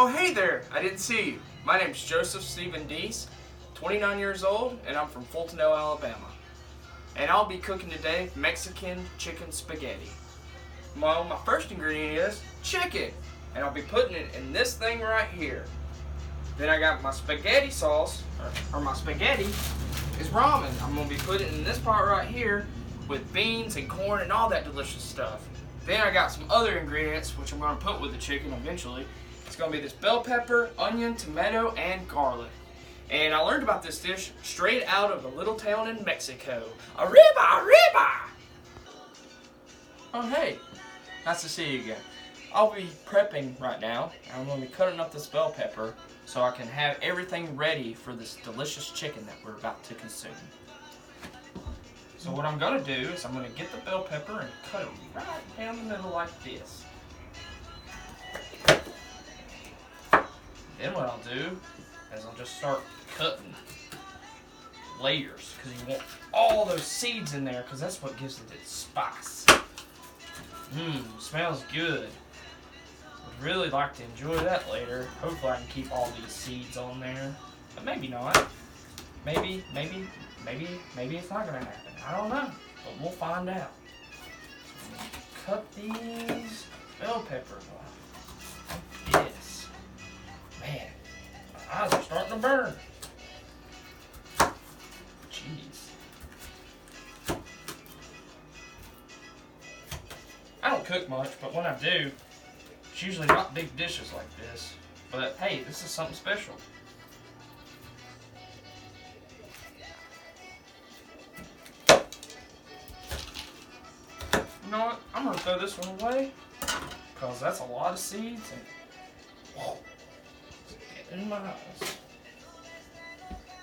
Oh, hey there! I didn't see you. My name's Joseph Stephen Deese, 29 years old, and I'm from Fultonville, Alabama. And I'll be cooking today Mexican chicken spaghetti. Well, my first ingredient is chicken, and I'll be putting it in this thing right here. Then I got my spaghetti sauce, or my spaghetti is ramen. I'm going to be putting it in this pot right here with beans and corn and all that delicious stuff. Then I got some other ingredients, which I'm going to put with the chicken eventually. It's going to be this bell pepper, onion, tomato, and garlic. And I learned about this dish straight out of a little town in Mexico. Arriba, arriba! Oh, hey. Nice to see you again. I'll be prepping right now. I'm going to be cutting up this bell pepper so I can have everything ready for this delicious chicken that we're about to consume. So what I'm going to do is I'm going to get the bell pepper and cut it right down the middle like this. Then what I'll do is I'll just start cutting layers because you want all those seeds in there because that's what gives it its spice. Smells good. Would really like to enjoy that later. Hopefully I can keep all these seeds on there, but maybe not. Maybe it's not gonna happen. I don't know, but we'll find out. So cut these bell peppers off like this. Man, my eyes are starting to burn. Jeez. I don't cook much, but when I do, it's usually not big dishes like this. But hey, this is something special. You know what? I'm gonna throw this one away because that's a lot of seeds and whoa, it's getting in my eyes.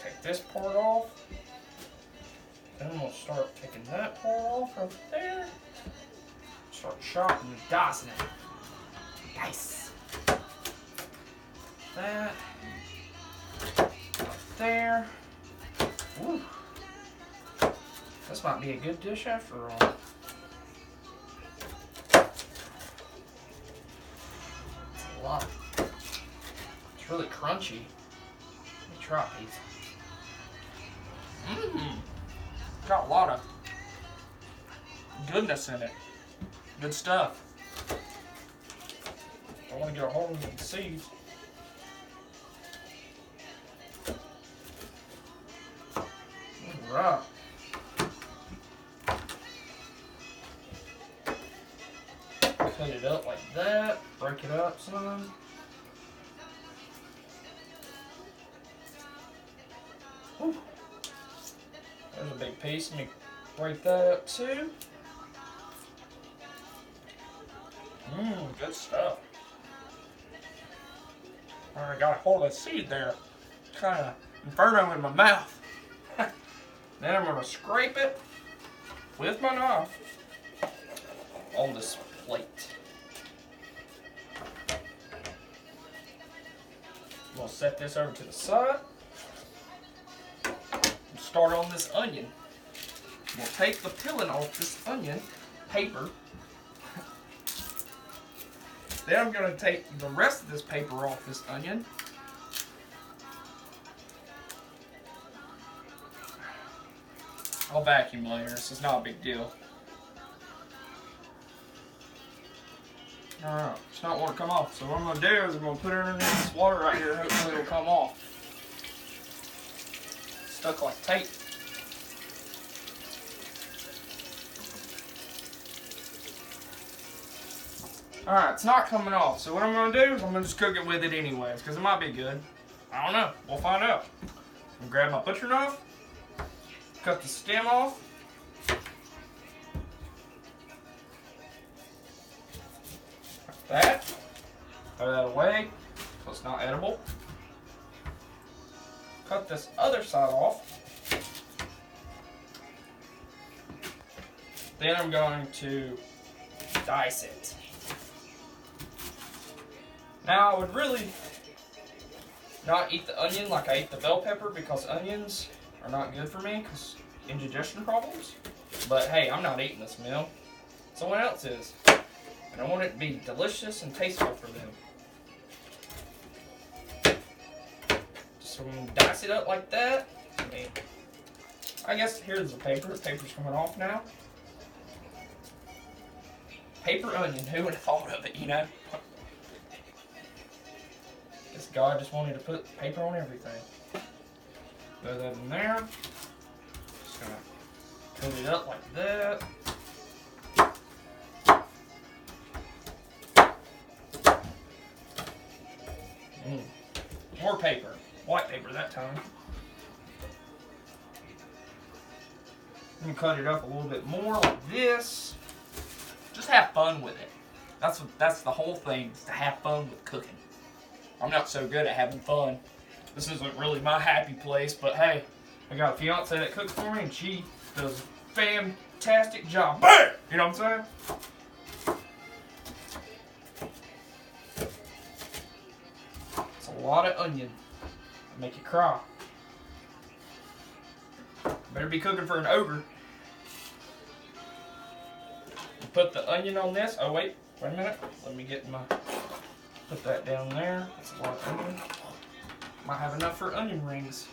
Take this part off. Then I'm gonna start taking that part off right there. Start chopping and dicing it. Nice. That up there. Woo. This might be a good dish after all. It's a lot. It's really crunchy. Let me try these. Got a lot of goodness in it. Good stuff. I want to get a hold of the seeds. Alright. Cut it up like that. Break it up some. Whew. There's a big piece. Let me break that up too. Good stuff. I got a hold of the seed there. Kind of inferno in my mouth. Then I'm going to scrape it with my knife on this plate. I'm going to set this over to the side. And start on this onion. We'll take the peeling off this onion paper. Then I'm going to take the rest of this paper off this onion. I'll vacuum later, this is not a big deal. Alright, it's not want to come off. So what I'm going to do is I'm going to put it underneath this water right here and hopefully it'll come off. Stuck like tape. Alright, it's not coming off, so what I'm going to do is I'm going to just cook it with it anyways, because it might be good. I don't know. We'll find out. I'm going to grab my butcher knife, cut the stem off. Like that. Throw that away, so it's not edible. Cut this other side off. Then I'm going to dice it. Now, I would really not eat the onion like I eat the bell pepper because onions are not good for me because indigestion problems. But hey, I'm not eating this meal. Someone else is. And I want it to be delicious and tasteful for them. So we're going to dice it up like that. I guess here's the paper. The paper's coming off now. Paper onion. Who would have thought of it, you know? Guess God just wanted to put paper on everything. Throw that in there. Just going to put it up like that. More paper. White paper that time. I'm gonna cut it up a little bit more like this. Just have fun with it. That's the whole thing, is to have fun with cooking. I'm not so good at having fun. This isn't really my happy place, but hey, I got a fiance that cooks for me and she does a fantastic job. Bam! You know what I'm saying? It's a lot of onion. Make you cry. Better be cooking for an ogre. Put the onion on this. Oh wait a minute. Let me get my, put that down there. That's a lot of onion. Might have enough for onion rings.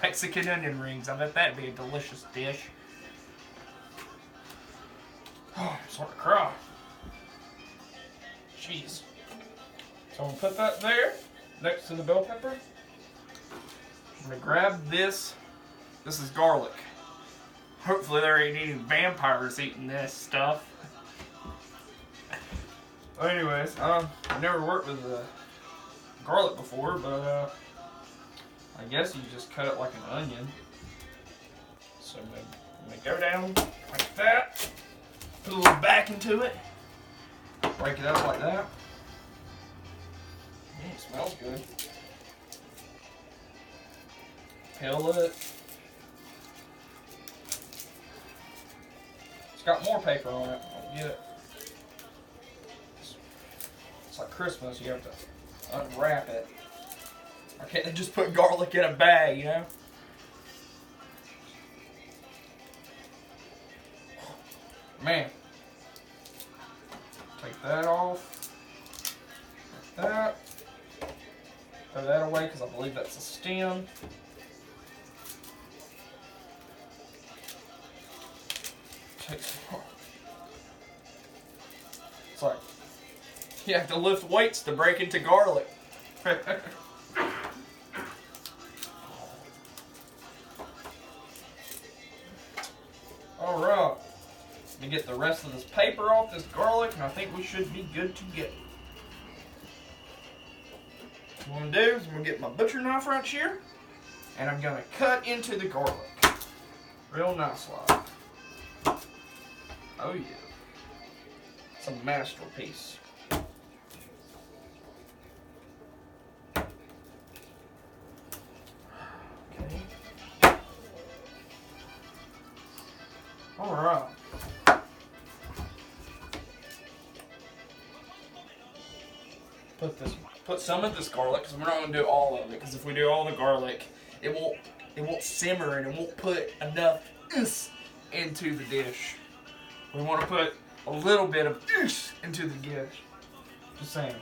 Mexican onion rings. I bet that'd be a delicious dish. Oh, I'm starting to cry. Jeez. So I'm gonna put that there, next to the bell pepper. I'm gonna grab this. This is garlic. Hopefully there ain't any vampires eating this stuff. Anyways, I've never worked with garlic before, but I guess you just cut it like an onion. So I'm gonna go down like that. Put a little back into it. Break it up like that. It smells good. Peel it. It's got more paper on it. I'll get it. It's like Christmas. You have to unwrap it. I can't just put garlic in a bag, you know? Man. Take that off. Like that. Throw that away because I believe that's a stem. It's like you have to lift weights to break into garlic. Alright. Let me get the rest of this paper off this garlic, and I think we should be good to go. What I'm gonna do is I'm gonna get my butcher knife right here, and I'm gonna cut into the garlic. Real nice like. Oh yeah. It's a masterpiece. Okay. Alright. Put some of this garlic, because we're not going to do all of it, because if we do all the garlic, it won't simmer and it won't put enough into the dish. We want to put a little bit of into the dish. Just saying.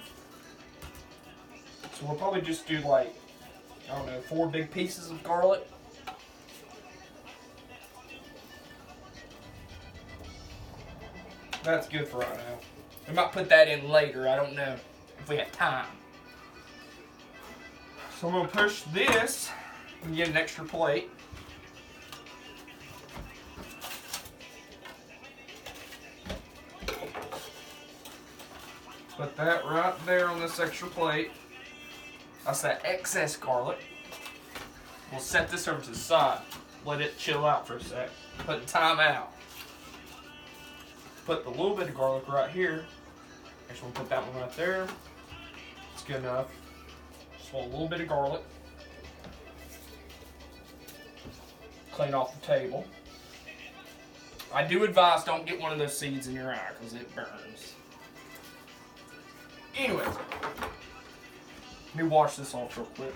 So we'll probably just do like, I don't know, 4 big pieces of garlic. That's good for right now. We might put that in later, I don't know, if we have time. So I'm going to push this and get an extra plate. Put that right there on this extra plate. That's that excess garlic. We'll set this over to the side. Let it chill out for a sec. Put the time out. Put the little bit of garlic right here. Actually, we'll put that one right there. It's good enough. Just want a little bit of garlic. Clean off the table. I do advise don't get one of those seeds in your eye because it burns. Anyways, let me wash this off real quick.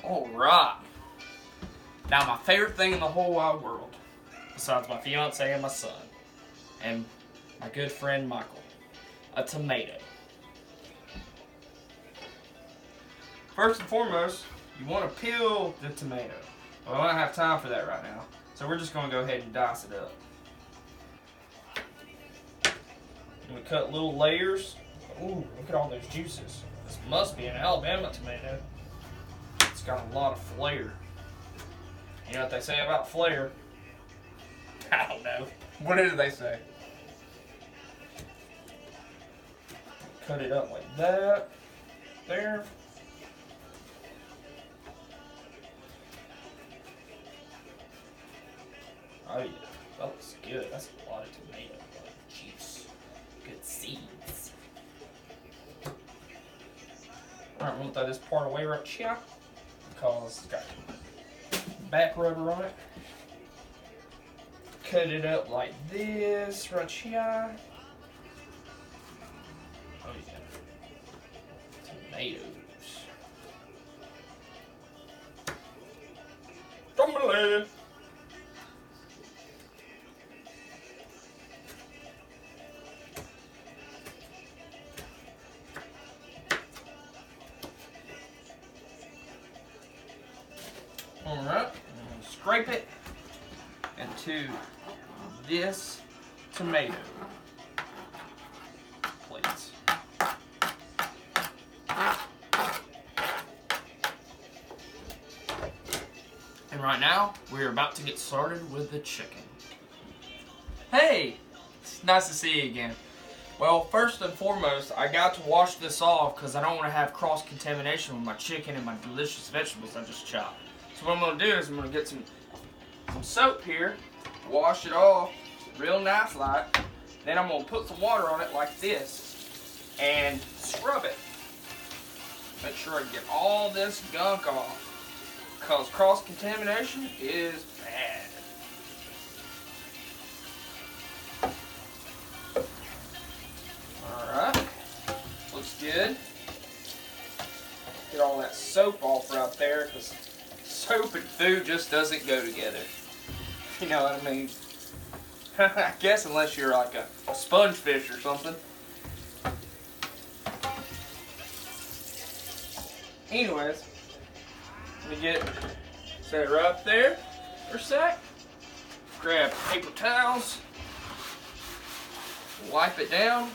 Alright. Now my favorite thing in the whole wide world. besides my fiance and my son, and my good friend Michael. A tomato. First and foremost, you want to peel the tomato. Well, I don't have time for that right now, so we're just going to go ahead and dice it up. I'm going to cut little layers. Ooh, look at all those juices. This must be an Alabama tomato. It's got a lot of flair. You know what they say about flair? I don't know. What did they say? Cut it up like that. There. Oh yeah, that looks good. That's a lot of tomato juice. Good seeds. Alright, I'm going to throw this part away right here because it's got back rubber on it. Cut it up like this right here. Oh yeah. Tomatoes. Tomatoes. Alright, scrape it into this tomato, please. And right now, we're about to get started with the chicken. Hey, it's nice to see you again. Well, first and foremost, I got to wash this off because I don't want to have cross-contamination with my chicken and my delicious vegetables I just chopped. So what I'm going to do is I'm going to get some soap here, wash it off real nice like. Then I'm going to put some water on it like this and scrub it. Make sure I get all this gunk off because cross-contamination is bad. Alright, looks good. Get all that soap off right there because soap and food just doesn't go together. You know what I mean? I guess unless you're like a sponge fish or something. Anyways, let me set it right up there for a sec. Grab paper towels, wipe it down,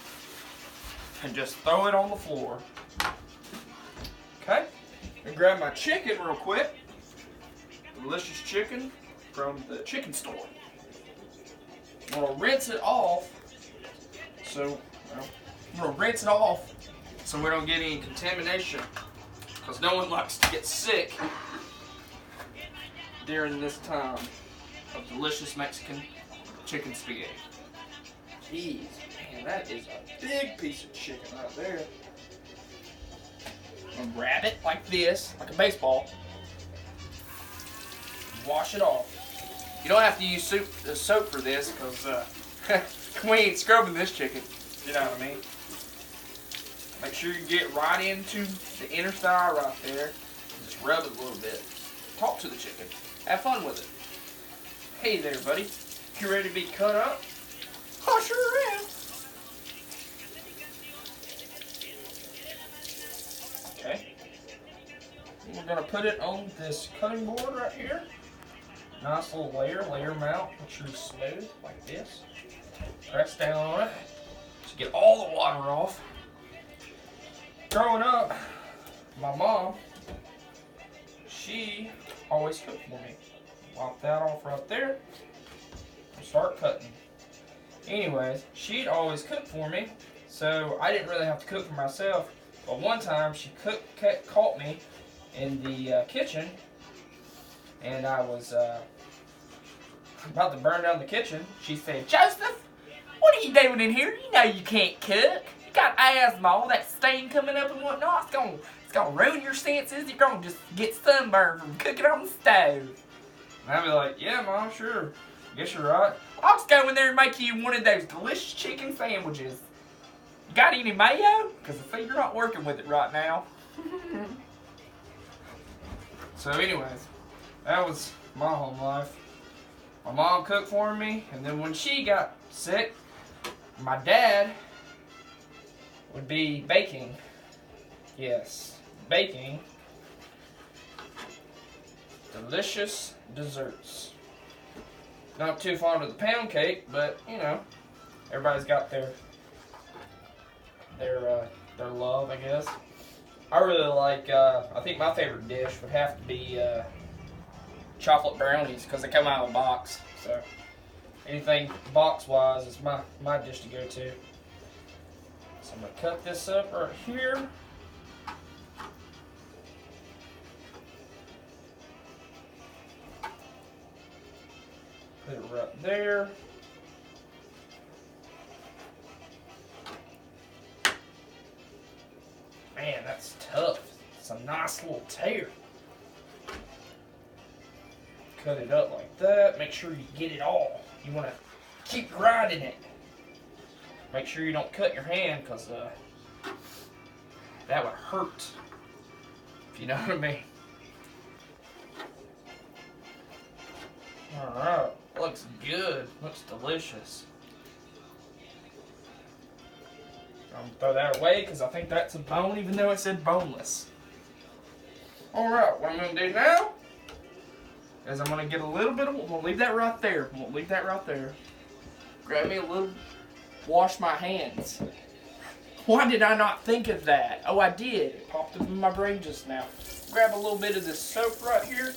and just throw it on the floor. Okay, and grab my chicken real quick. Delicious chicken from the chicken store. I'm gonna rinse it off. So, I'm gonna rinse it off so we don't get any contamination. Because no one likes to get sick during this time of delicious Mexican chicken spaghetti. Jeez, man, that is a big piece of chicken right there. I'm gonna grab it like this, like a baseball. Wash it off. You don't have to use soap for this because we ain't scrubbing this chicken. You know what I mean? Make sure you get right into the inner thigh right there. And just rub it a little bit. Talk to the chicken. Have fun with it. Hey there, buddy. You ready to be cut up? I sure am. Okay. We're going to put it on this cutting board right here. Nice little layer mount. Make sure it's smooth like this. Press down on it to get all the water off. Growing up, my mom, she always cooked for me. Wipe that off right there and start cutting. Anyways, she'd always cook for me, so I didn't really have to cook for myself. But one time she caught me in the kitchen, and I was about to burn down the kitchen. She said, "Joseph, what are you doing in here? You know you can't cook. You got asthma, all that stain coming up and whatnot. It's gonna ruin your senses. You're gonna just get sunburned from cooking on the stove." And I'd be like, "Yeah, Mom, sure. Guess you're right. I'll just go in there and make you one of those delicious chicken sandwiches. You got any mayo? Because I see you're not working with it right now." So anyways, that was my home life. My mom cooked for me, and then when she got sick, my dad would be baking. Yes, baking delicious desserts. Not too fond of the pound cake, but you know, everybody's got their love, I guess. I really like. I think my favorite dish would have to be chocolate brownies because they come out of a box. So anything box-wise is my dish to go to. So I'm gonna cut this up right here. Put it right there. Man, that's tough. It's a nice little tear. Cut it up like that. Make sure you get it all. You want to keep grinding it. Make sure you don't cut your hand because that would hurt. If you know what I mean. Alright. Looks good. Looks delicious. I'm going to throw that away because I think that's a bone even though it said boneless. Alright, what I'm going to do now is I'm going to get a little bit of, I'm going to leave that right there. I'm going to leave that right there. Grab me a little, wash my hands. Why did I not think of that? Oh, I did. It popped up in my brain just now. Grab a little bit of this soap right here.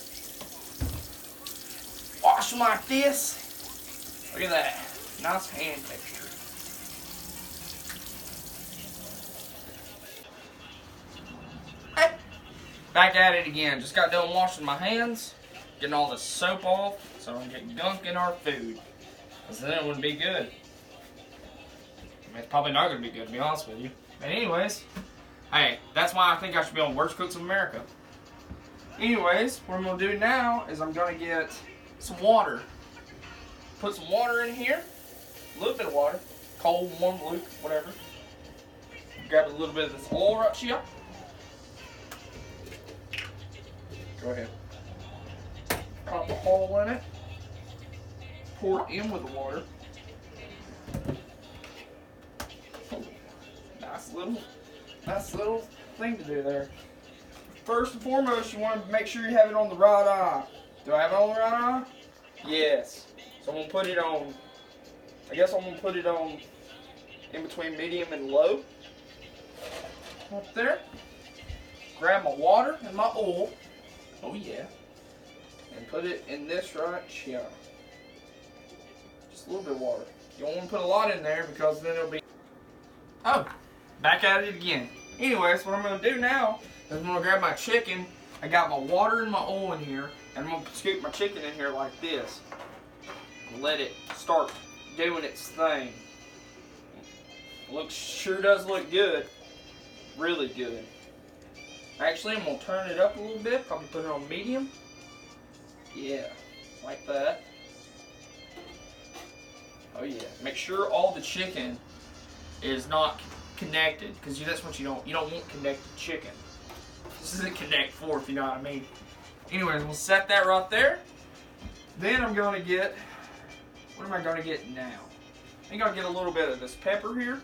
Wash them like this. Look at that. Nice hand texture. Back at it again. Just got done washing my hands. Getting all the soap off so I don't get gunk in our food. Because then it wouldn't be good. I mean, it's probably not going to be good, to be honest with you. But anyways, hey, that's why I think I should be on Worst Cooks of America. Anyways, what I'm going to do now is I'm going to get some water. Put some water in here. A little bit of water. Cold, warm, luke, whatever. Grab a little bit of this oil right here. Go ahead. Pop a hole in it. Pour it in with the water. Nice little thing to do there. First and foremost, you want to make sure you have it on the right eye. Do I have it on the right eye? Yes. So I'm going to put it on, I guess I'm going to put it on in between medium and low. Up there. Grab my water and my oil. Oh yeah. And put it in this right here. Just a little bit of water. You don't want to put a lot in there because then it'll be... Oh, back at it again. Anyways, what I'm going to do now is I'm going to grab my chicken. I got my water and my oil in here. And I'm going to scoop my chicken in here like this. And let it start doing its thing. Sure does look good. Really good. Actually, I'm going to turn it up a little bit. Probably put it on medium. Yeah, like that. Oh yeah. Make sure all the chicken is not connected, because that's what you don't want connected chicken. This isn't Connect 4, if you know what I mean. Anyways, we'll set that right there. Then I'm going to get, what am I going to get now? I think I'll get a little bit of this pepper here.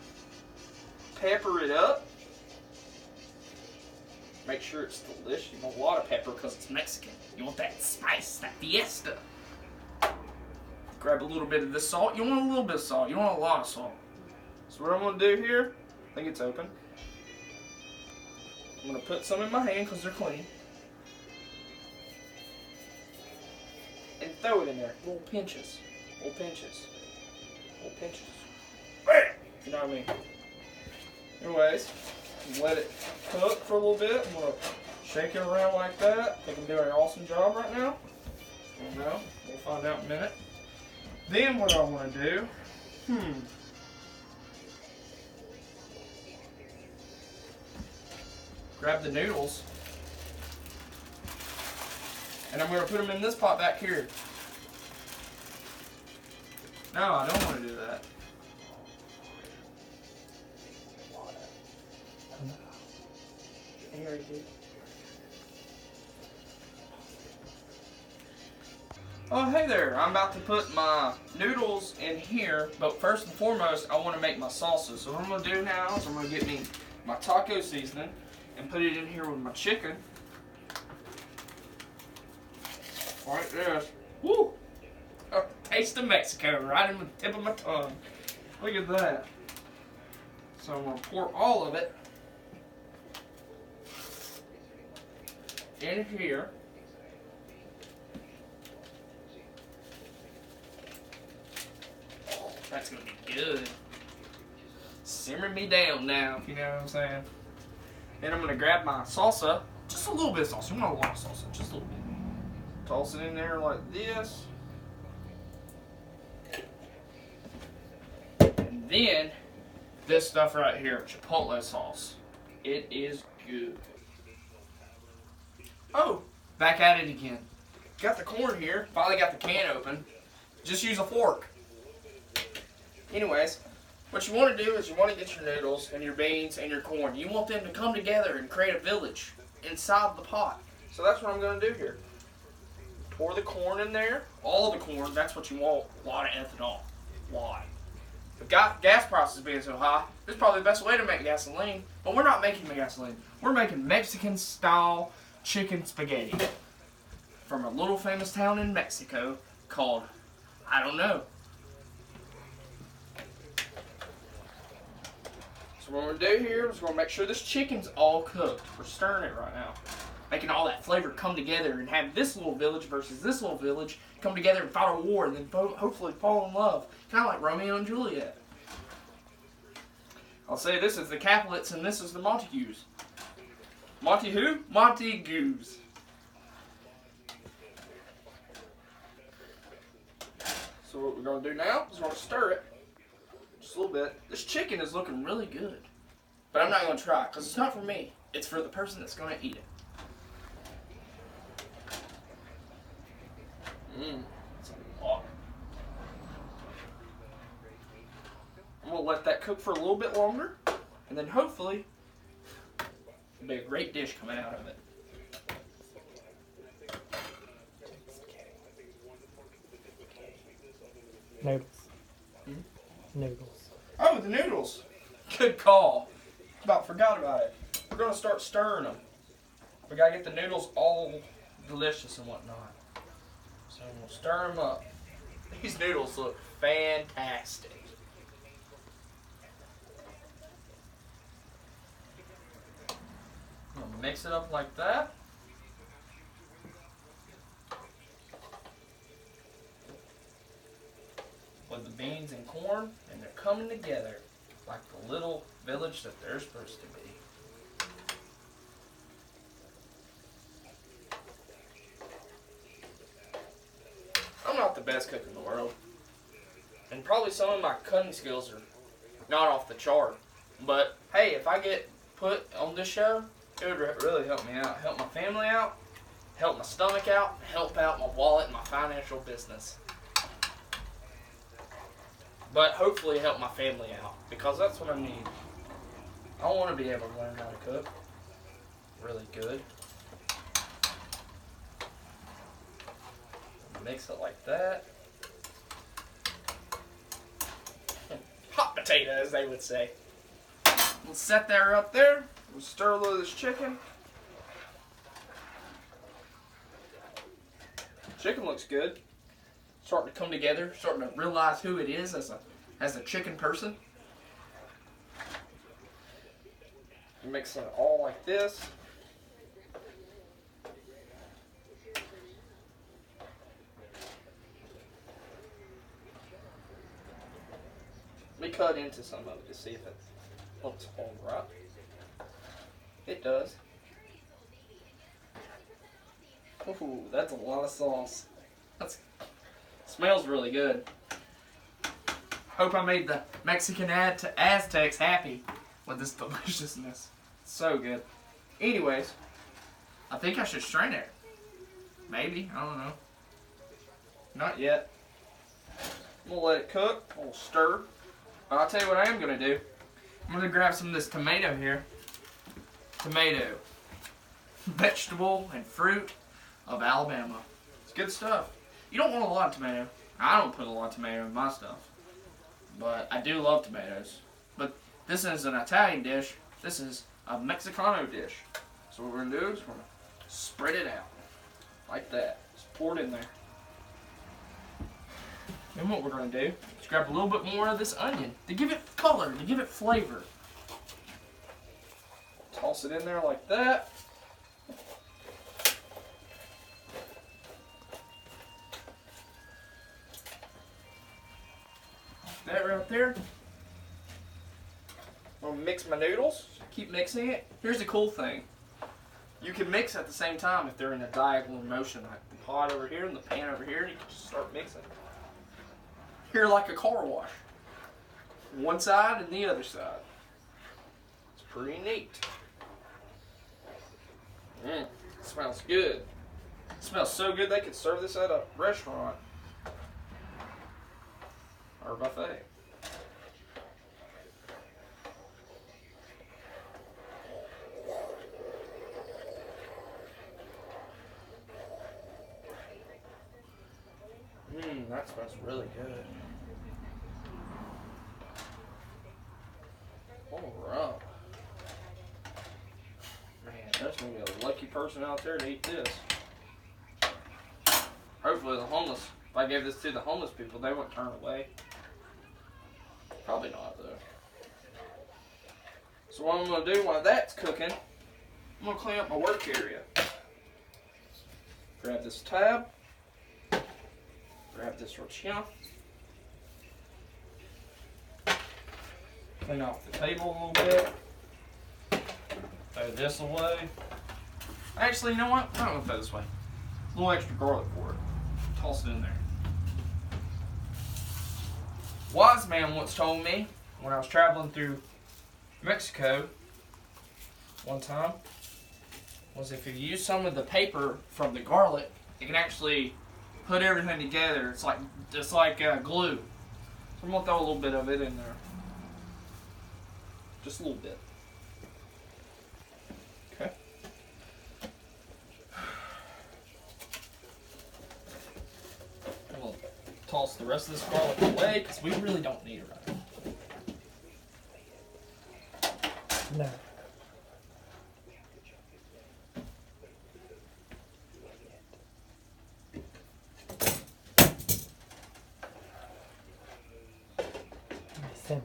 Pepper it up. Make sure it's delicious. You want a lot of pepper because it's Mexican. You want that spice, that fiesta. Grab a little bit of this salt. You want a little bit of salt. You don't want a lot of salt. So what I'm going to do here, I think it's open. I'm going to put some in my hand because they're clean. And throw it in there. Little pinches. Little pinches. Little pinches. Bam! You know what I mean? Anyways. Let it cook for a little bit. I'm going to shake it around like that. I think I'm doing an awesome job right now. I don't know. We'll find out in a minute. Then what I want to do, grab the noodles. And I'm going to put them in this pot back here. No, I don't want to do that. Oh, hey there. I'm about to put my noodles in here, but first and foremost, I want to make my salsa. So what I'm going to do now is I'm going to get me my taco seasoning and put it in here with my chicken. Like this. Woo! A taste of Mexico right in the tip of my tongue. Look at that. So I'm going to pour all of it in here. That's gonna be good. Simmer me down now, if you know what I'm saying. Then I'm gonna grab my salsa, just a little bit of salsa, not a lot of salsa, just a little bit. Toss it in there like this. And then this stuff right here, chipotle sauce. It is good. Oh, back at it again. Got the corn here, finally got the can open. Just use a fork. Anyways, what you want to do is you want to get your noodles and your beans and your corn. You want them to come together and create a village inside the pot. So that's what I'm going to do here. Pour the corn in there, all the corn, that's what you want. A lot of ethanol. Why? With gas prices being so high, this is probably the best way to make gasoline. But we're not making gasoline. We're making Mexican style chicken spaghetti from a little famous town in Mexico called, I don't know. So what we're going to do here is we're going to make sure this chicken's all cooked. We're stirring it right now. Making all that flavor come together and have this little village versus this little village come together and fight a war and then hopefully fall in love. Kind of like Romeo and Juliet. I'll say this is the Capulets and this is the Montagues. Monty who? Montagues. So what we're going to do now is we're going to stir it. Just a little bit. This chicken is looking really good. But I'm not going to try it because it's not for me. It's for the person that's going to eat it. That's a lot. I'm going to let that cook for a little bit longer. And then hopefully, there'll be a great dish coming out of it. Noodles. Noodles. Oh, the noodles. Good call. About forgot about it. We're going to start stirring them. We got to get the noodles all delicious and whatnot. So we'll stir them up. These noodles look fantastic. I'm going to mix it up like that. With the beans and corn, and they're coming together like the little village that they're supposed to be. I'm not the best cook in the world, and probably some of my cooking skills are not off the chart, but hey, if I get put on this show, it would really help me out, help my family out, help my stomach out, help out my wallet and my financial business. But hopefully help my family out, because that's what I need. I want to be able to learn how to cook really good. Mix it like that. Hot potato, as they would say. We'll set that up there. We'll stir a little of this chicken. Chicken looks good. Starting to come together, starting to realize who it is as a chicken person. Mix it all like this. Let me cut into some of it to see if it looks all right. It does. Ooh, that's a lot of sauce. Smells really good. Hope I made the Mexican Aztecs happy with this deliciousness. So good. Anyways, I think I should strain it. Maybe, I don't know. Not yet. We'll let it cook. We'll stir. But I'll tell you what I am going to do. I'm going to grab some of this tomato here. Tomato. Vegetable and fruit of Alabama. It's good stuff. You don't want a lot of tomato. I don't put a lot of tomato in my stuff. But I do love tomatoes. But this is an Italian dish. This is a Mexicano dish. So what we're going to do is we're going to spread it out. Like that. Just pour it in there. Then what we're going to do is grab a little bit more of this onion to give it color, to give it flavor. Toss it in there like that. That right there. I'm going to mix my noodles. Keep mixing it. Here's the cool thing. You can mix at the same time if they're in a diagonal motion, like the pot over here and the pan over here, and you can just start mixing. Here like a car wash. One side and the other side. It's pretty neat. It smells good. It smells so good they could serve this at a restaurant or a buffet. That smells really good. Alright. Man, there's gonna be a lucky person out there to eat this. Hopefully the homeless, if I gave this to the homeless people, they wouldn't turn away. Probably not though. So what I'm gonna do while that's cooking, I'm gonna clean up my work area. Grab this tab. Grab this right here. Clean off the table a little bit. Throw this away. Actually, you know what? I'm going to throw this away. A little extra garlic for it. Toss it in there. Wise man once told me when I was traveling through Mexico one time was if you use some of the paper from the garlic, it can actually put everything together. It's like just like glue. So I'm gonna throw a little bit of it in there. Just a little bit. Okay. I'm gonna toss the rest of this garlic away because we really don't need it right now. No. Simmer.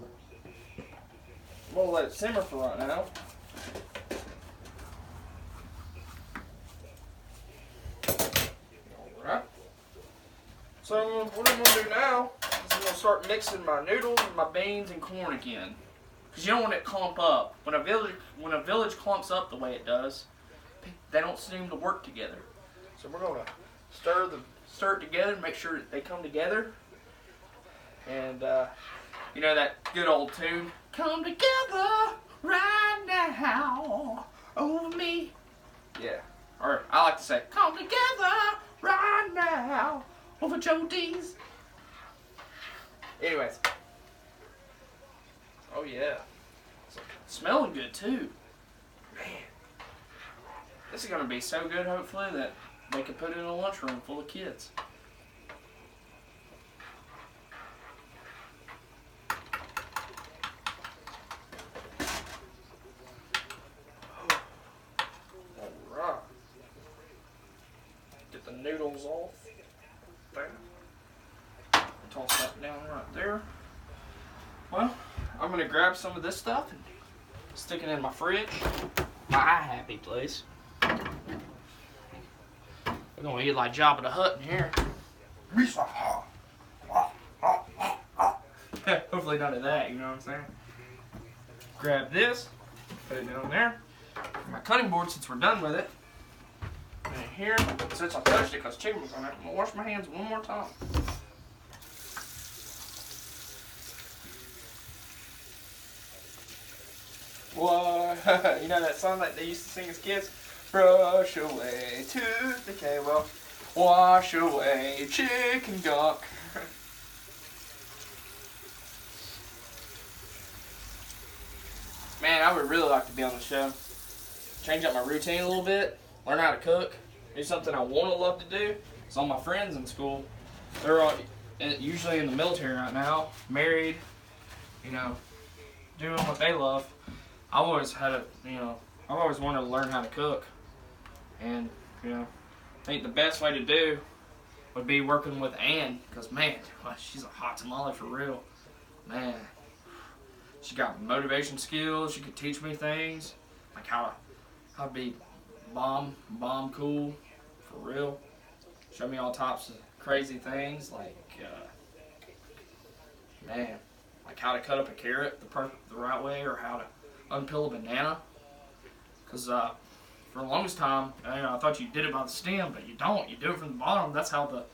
I'm gonna let it simmer for right now. Alright. So what I'm gonna do now is I'm gonna start mixing my noodles and my beans and corn again. Because you don't want it to clump up. When a village clumps up the way it does, they don't seem to work together. So we're gonna stir it together, make sure that they come together. And you know that good old tune? Come together right now over me. Yeah. Or I like to say, come together right now over Joe D's. Anyways. Oh yeah. It's smelling good too. Man. This is going to be so good hopefully that they can put it in a lunchroom full of kids. Noodles off there. Toss that down right there. Well, I'm gonna grab some of this stuff and stick it in my fridge. My happy place. We're gonna eat like Jabba the Hutt in here. Hopefully none of that, you know what I'm saying? Grab this, put it down there. My cutting board since we're done with it. And here, since I touched it because chicken was on it, I'm going to wash my hands one more time. Whoa, you know that song that they used to sing as kids? Brush away tooth decay, well, wash away chicken gunk. Man, I would really like to be on the show. Change up my routine a little bit. Learn how to cook. Do something I want to love to do. So all my friends in school, they're all usually in the military right now, married, you know, doing what they love. I've always had I've always wanted to learn how to cook. And, I think the best way to do would be working with Ann, because man, she's a hot tamale for real. Man, she got motivation skills. She could teach me things like how to be bomb cool for real. Show me all types of crazy things like man, like how to cut up a carrot the right way, or how to unpeel a banana. Cause for the longest time, I thought you did it by the stem, but you don't. You do it from the bottom. That's how the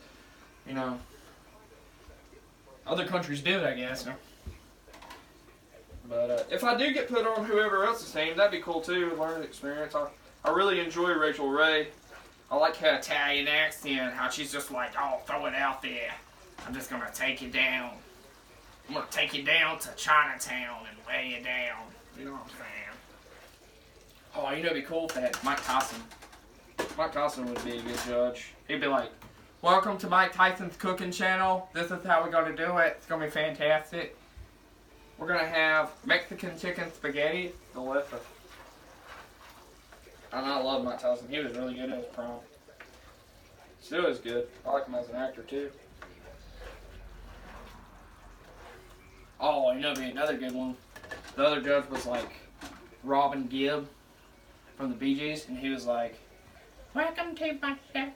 other countries do it, I guess. But if I do get put on whoever else's team, that'd be cool too. Learning experience. I really enjoy Rachel Ray. I like her Italian accent. How she's just like, oh, throw it out there. I'm just gonna take you down. I'm gonna take you down to Chinatown and weigh you down. You know what I'm saying? Oh, it'd be cool if they had Mike Tyson. Mike Tyson would be a good judge. He'd be like, welcome to Mike Tyson's cooking channel. This is how we're gonna do it. It's gonna be fantastic. We're gonna have Mexican chicken spaghetti. Delicious. And I love Mike Tyson. He was really good at his prom. Still is good. I like him as an actor too. Oh, it'd be another good one. The other judge was like Robin Gibb from the Bee Gees, and he was like, welcome to my show.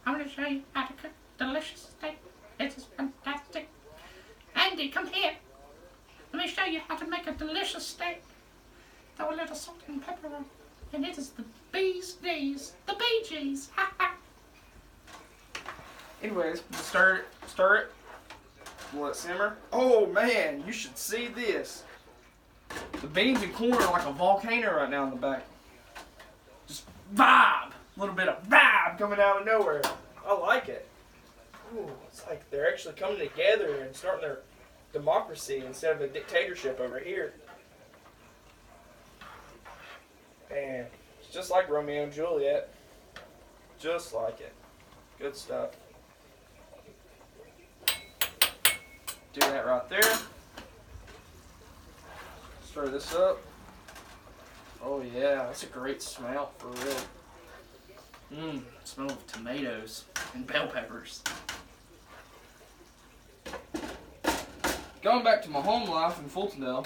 I'm going to show you how to cook delicious steak. It is fantastic. Andy, come here. Let me show you how to make a delicious steak. Throw a little salt and pepper on. And it is the bee's knees. The Bee Gees. Ha ha. Anyways, stir it. Let it simmer. Oh man, you should see this. The beans and corn are like a volcano right now in the back. Just vibe. A little bit of vibe coming out of nowhere. I like it. Ooh, it's like they're actually coming together and starting their democracy instead of a dictatorship over here. Man, it's just like Romeo and Juliet. Just like it. Good stuff. Do that right there. Stir this up. Oh yeah, that's a great smell for real. Smell of tomatoes and bell peppers. Going back to my home life in Fultondale,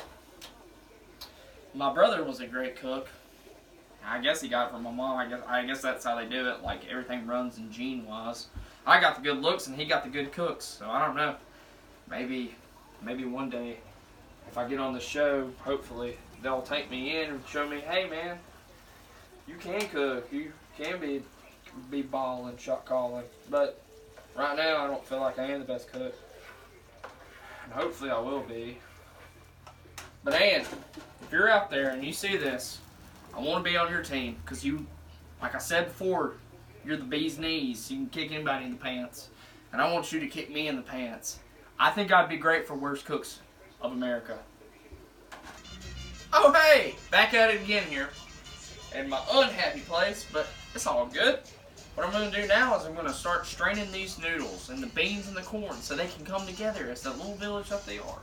my brother was a great cook. I guess he got it from my mom. I guess that's how they do it. Like everything runs in gene wise. I got the good looks and he got the good cooks. So I don't know. Maybe one day, if I get on the show, hopefully they'll take me in and show me, hey man, you can cook. You can be balling, shot calling. But right now, I don't feel like I am the best cook. And hopefully I will be. But Ann, if you're out there and you see this, I want to be on your team because you, like I said before, you're the bee's knees. You can kick anybody in the pants. And I want you to kick me in the pants. I think I'd be great for Worst Cooks of America. Oh hey, back at it again here. In my unhappy place, but it's all good. What I'm going to do now is I'm going to start straining these noodles and the beans and the corn so they can come together as that little village that they are.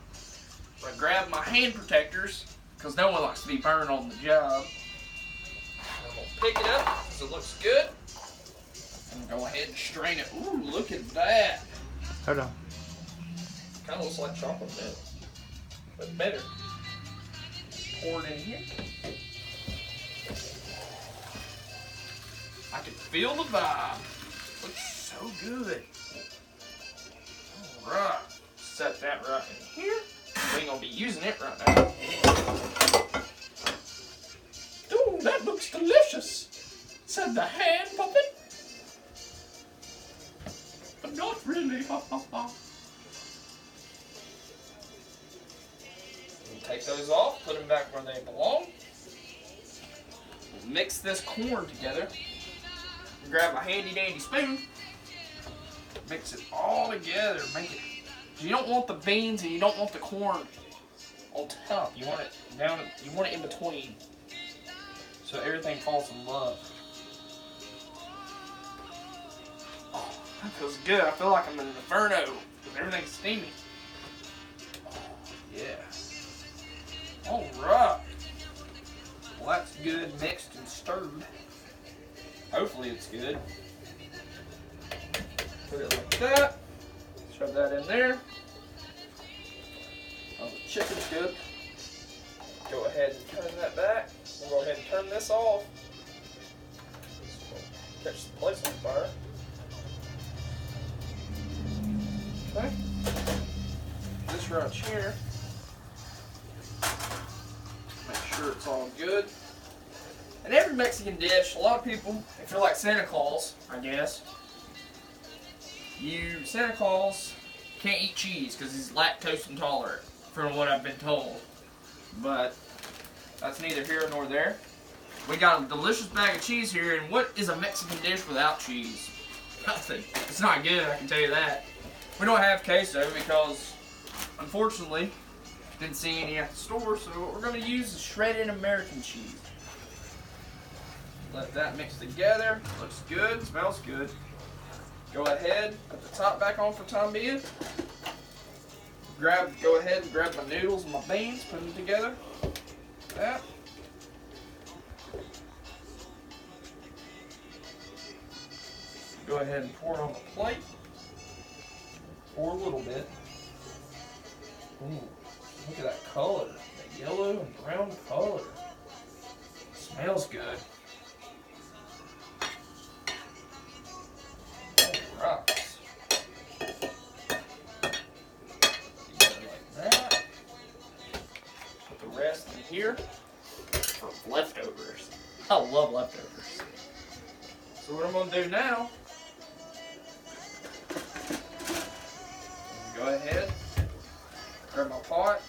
I'm going to grab my hand protectors because no one likes to be burned on the job. I'm going to pick it up because it looks good. And go ahead and strain it. Ooh, look at that. Hold on. Kind of looks like chocolate milk, but better. Pour it in here. I can feel the vibe. Looks so good. All right, set that right in here. We ain't gonna be using it right now. Ooh, that looks delicious, said the hand puppet. But not really, ha ha ha. Take those off, put them back where they belong. Mix this corn together. Grab my handy dandy spoon. Mix it all together. Make it. You don't want the beans and you don't want the corn on top. You want it down. You want it in between, so everything falls in love. Oh, That feels good. I feel like I'm in an inferno. Everything's steamy. Yeah. Alright. Well, that's good mixed and stirred. Hopefully it's good. Put it like that. Shove that in there. Oh, the chicken's good. Go ahead and turn that back. We'll go ahead and turn this off. Catch the place on fire. Okay. This right here. Make sure it's all good. And every Mexican dish, a lot of people, if you're like Santa Claus, I guess, Santa Claus can't eat cheese because he's lactose intolerant, from what I've been told. But that's neither here nor there. We got a delicious bag of cheese here, and what is a Mexican dish without cheese? Nothing. It's not good, I can tell you that. We don't have queso because, unfortunately, didn't see any at the store, so what we're going to use is shredded American cheese. Let that mix together. Looks good, smells good. Go ahead, put the top back on for time being. Go ahead and grab my noodles and my beans, put them together. That. Go ahead and pour it on the plate. Pour a little bit. Ooh, look at that color. That yellow and brown color. Smells good. Alright. Like that. Put the rest in here for leftovers. I love leftovers. So what I'm going to do now, go ahead, grab my pot.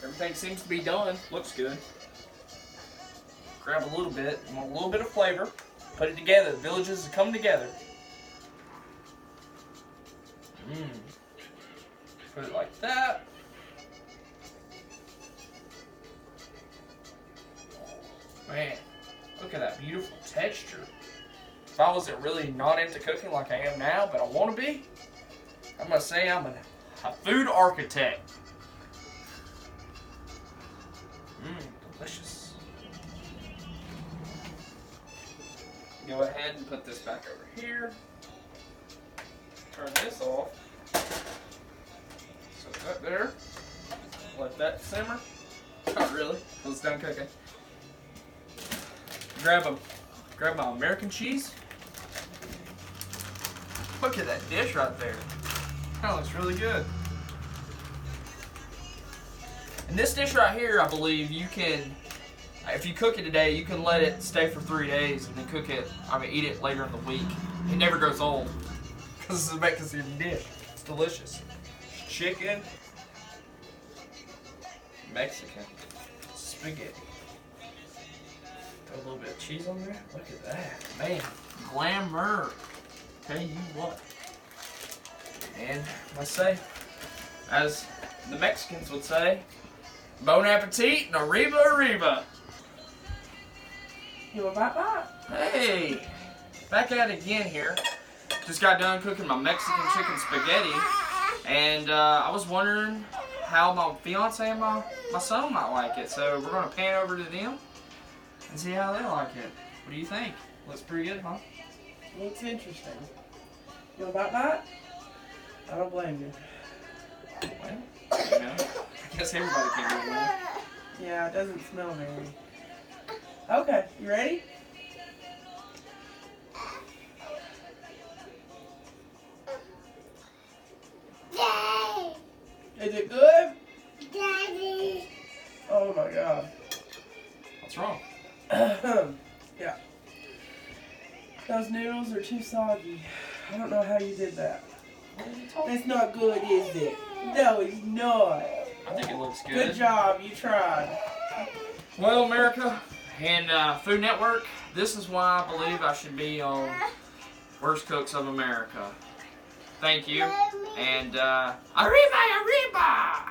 Everything seems to be done. Looks good. Grab a little bit. I want a little bit of flavor. Put it together. The villages come together. Put it like that. Man, look at that beautiful texture. If I wasn't really not into cooking like I am now, but I want to be, I'm going to say I'm a food architect. Delicious. Go ahead and put this back over here. Turn this off. Set that there. Let that simmer. Not really, till it's done cooking. Grab my American cheese. Look at that dish right there. That looks really good. And this dish right here, I believe you can, if you cook it today, you can let it stay for 3 days and then eat it later in the week. It never goes old because it's a Mexican dish. It's delicious. Chicken, Mexican spaghetti. Throw a little bit of cheese on there. Look at that. Man, glamour. Tell you what. And I say, as the Mexicans would say, bon appetit and arriba arriba. You want bite? Hey, back at it again here. Just got done cooking my Mexican chicken spaghetti, and I was wondering how my fiance and my son might like it. So we're gonna pan over to them and see how they like it. What do you think? Looks pretty good, huh? Looks interesting. You want bite? I don't blame you. Well, you know, I guess everybody can do one. Yeah, it doesn't smell very. Okay, you ready? Daddy. Is it good? Daddy. Oh my god. What's wrong? Yeah. Those noodles are too soggy. I don't know how you did that. It's not good, is it? No, it's not. I think it looks good. Good job, you tried. Well, America and Food Network, this is why I believe I should be on Worst Cooks of America. Thank you. And arriba, arriba!